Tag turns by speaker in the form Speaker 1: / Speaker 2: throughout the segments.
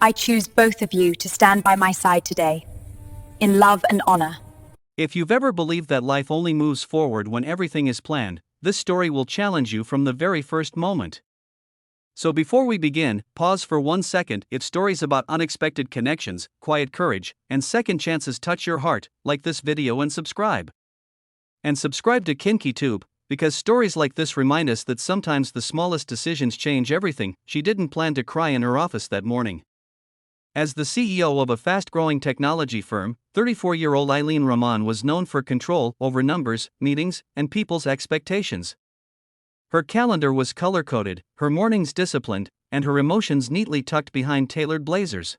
Speaker 1: I choose both of you to stand by my side today, in love and honor.
Speaker 2: If you've ever believed that life only moves forward when everything is planned, this story will challenge you from the very first moment. So before we begin, pause for 1 second. If stories about unexpected connections, quiet courage, and second chances touch your heart, like this video and subscribe. And subscribe to KinkyTube, because stories like this remind us that sometimes the smallest decisions change everything. She didn't plan to cry in her office that morning. As the CEO of a fast-growing technology firm, 34-year-old Eileen Rahman was known for control over numbers, meetings, and people's expectations. Her calendar was color-coded, her mornings disciplined, and her emotions neatly tucked behind tailored blazers.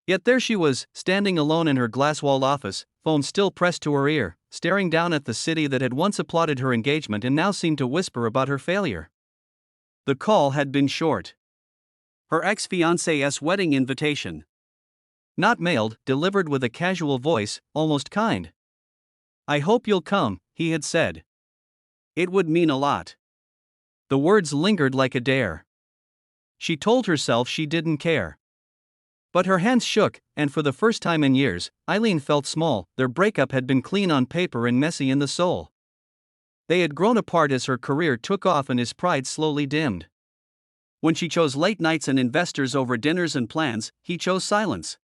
Speaker 2: Yet there she was, standing alone in her glass-walled office, phone still pressed to her ear, staring down at the city that had once applauded her engagement and now seemed to whisper about her failure. The call had been short. Her ex-fiancé's wedding invitation. Not mailed, delivered with a casual voice, almost kind. "I hope you'll come," he had said. "It would mean a lot." The words lingered like a dare. She told herself she didn't care. But her hands shook, and for the first time in years, Eileen felt small. Their breakup had been clean on paper and messy in the soul. They had grown apart as her career took off and his pride slowly dimmed. When she chose late nights and investors over dinners and plans, he chose silence.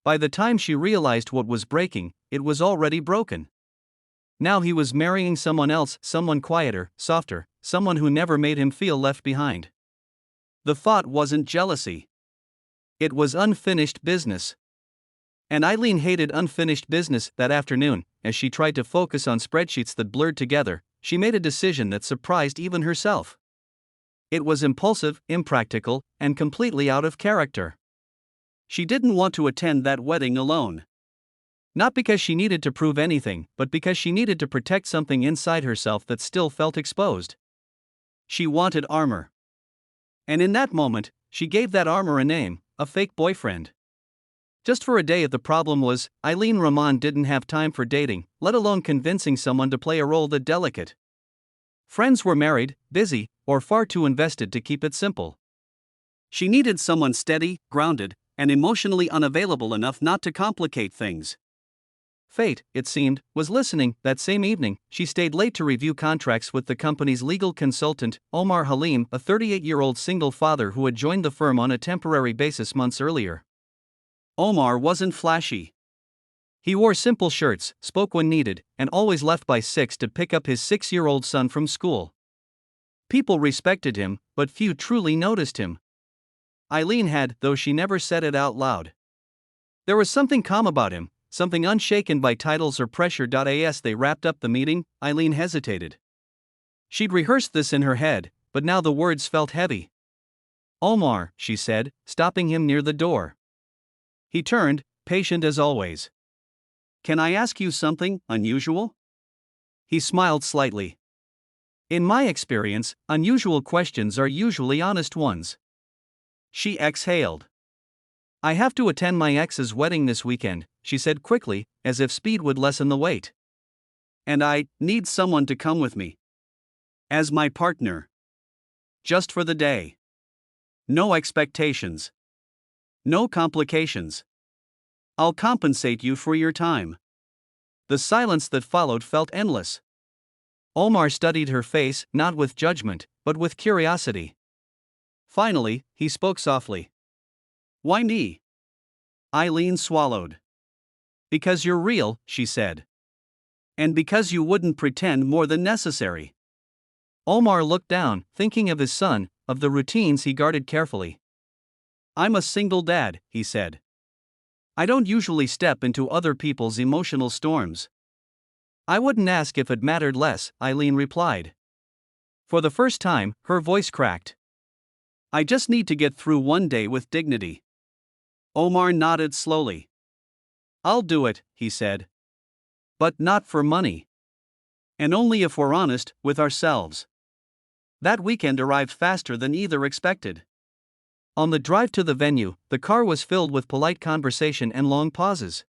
Speaker 2: By the time she realized what was breaking, it was already broken. Now he was marrying someone else, someone quieter, softer, someone who never made him feel left behind. The thought wasn't jealousy. It was unfinished business. And Eileen hated unfinished business. That afternoon, as she tried to focus on spreadsheets that blurred together, she made a decision that surprised even herself. It was impulsive, impractical, and completely out of character. She didn't want to attend that wedding alone. Not because she needed to prove anything, but because she needed to protect something inside herself that still felt exposed. She wanted armor. And in that moment, she gave that armor a name: a fake boyfriend. Just for a day. The problem was, Eileen Rahman didn't have time for dating, let alone convincing someone to play a role that delicate. Friends were married, busy, or far too invested to keep it simple. She needed someone steady, grounded, and emotionally unavailable enough not to complicate things. Fate, it seemed, was listening. That same evening, she stayed late to review contracts with the company's legal consultant, Omar Halim, a 38-year-old single father who had joined the firm on a temporary basis months earlier. Omar wasn't flashy. He wore simple shirts, spoke when needed, and always left by 6 to pick up his 6-year-old son from school. People respected him, but few truly noticed him. Eileen had, though she never said it out loud. There was something calm about him, something unshaken by titles or pressure. As they wrapped up the meeting, Eileen hesitated. She'd rehearsed this in her head, but now the words felt heavy. "Omar," she said, stopping him near the door. He turned, patient as always. "Can I ask you something unusual?" He smiled slightly. "In my experience, unusual questions are usually honest ones." She exhaled. "I have to attend my ex's wedding this weekend," she said quickly, as if speed would lessen the wait. "And I need someone to come with me. As my partner. Just for the day. No expectations. No complications. I'll compensate you for your time." The silence that followed felt endless. Omar studied her face, not with judgment, but with curiosity. Finally, he spoke softly. "Why me?" Eileen swallowed. "Because you're real," she said. "And because you wouldn't pretend more than necessary." Omar looked down, thinking of his son, of the routines he guarded carefully. "I'm a single dad," he said. "I don't usually step into other people's emotional storms." "I wouldn't ask if it mattered less," Eileen replied. For the first time, her voice cracked. "I just need to get through one day with dignity." Omar nodded slowly. "I'll do it," he said. "But not for money. And only if we're honest with ourselves." That weekend arrived faster than either expected. On the drive to the venue, the car was filled with polite conversation and long pauses.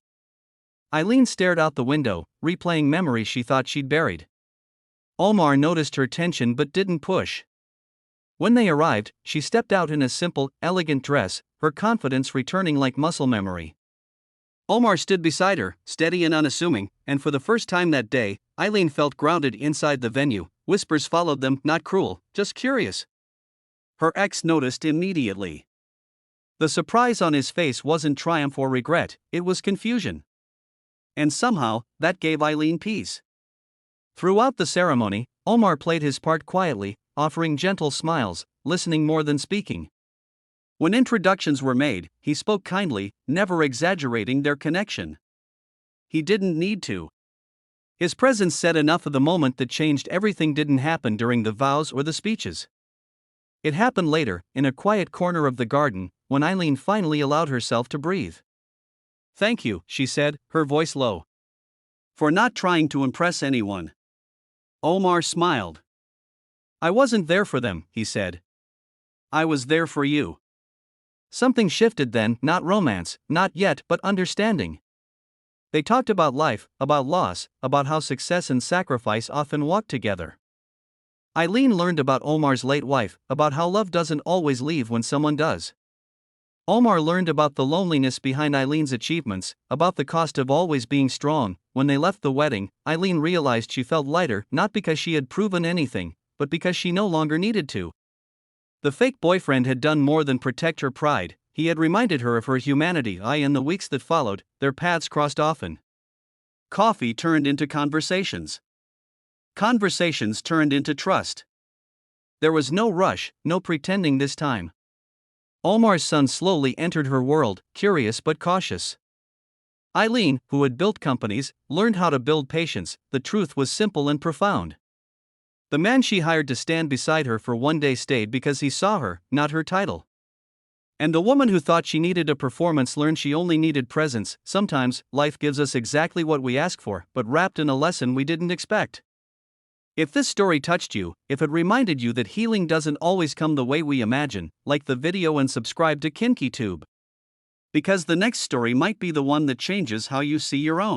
Speaker 2: Eileen stared out the window, replaying memories she thought she'd buried. Omar noticed her tension but didn't push. When they arrived, she stepped out in a simple, elegant dress, her confidence returning like muscle memory. Omar stood beside her, steady and unassuming, and for the first time that day, Eileen felt grounded inside the venue. Whispers followed them, not cruel, just curious. Her ex noticed immediately. The surprise on his face wasn't triumph or regret, it was confusion. And somehow, that gave Eileen peace. Throughout the ceremony, Omar played his part quietly, offering gentle smiles, listening more than speaking. When introductions were made, he spoke kindly, never exaggerating their connection. He didn't need to. His presence said enough of the moment that changed everything. Didn't happen during the vows or the speeches. It happened later, in a quiet corner of the garden, when Eileen finally allowed herself to breathe. "Thank you," she said, her voice low. "For not trying to impress anyone." Omar smiled. "I wasn't there for them," he said. "I was there for you." Something shifted then, not romance, not yet, but understanding. They talked about life, about loss, about how success and sacrifice often walk together. Eileen learned about Omar's late wife, about how love doesn't always leave when someone does. Omar learned about the loneliness behind Eileen's achievements, about the cost of always being strong. When they left the wedding, Eileen realized she felt lighter, not because she had proven anything, but because she no longer needed to. The fake boyfriend had done more than protect her pride, he had reminded her of her humanity. In the weeks that followed, their paths crossed often. Coffee turned into conversations. Conversations turned into trust. There was no rush, no pretending this time. Omar's son slowly entered her world, curious but cautious. Eileen, who had built companies, learned how to build patience. The truth was simple and profound. The man she hired to stand beside her for one day stayed because he saw her, not her title. And the woman who thought she needed a performance learned she only needed presence. Sometimes, life gives us exactly what we ask for, but wrapped in a lesson we didn't expect. If this story touched you, if it reminded you that healing doesn't always come the way we imagine, like the video and subscribe to KinkyTube. Because the next story might be the one that changes how you see your own.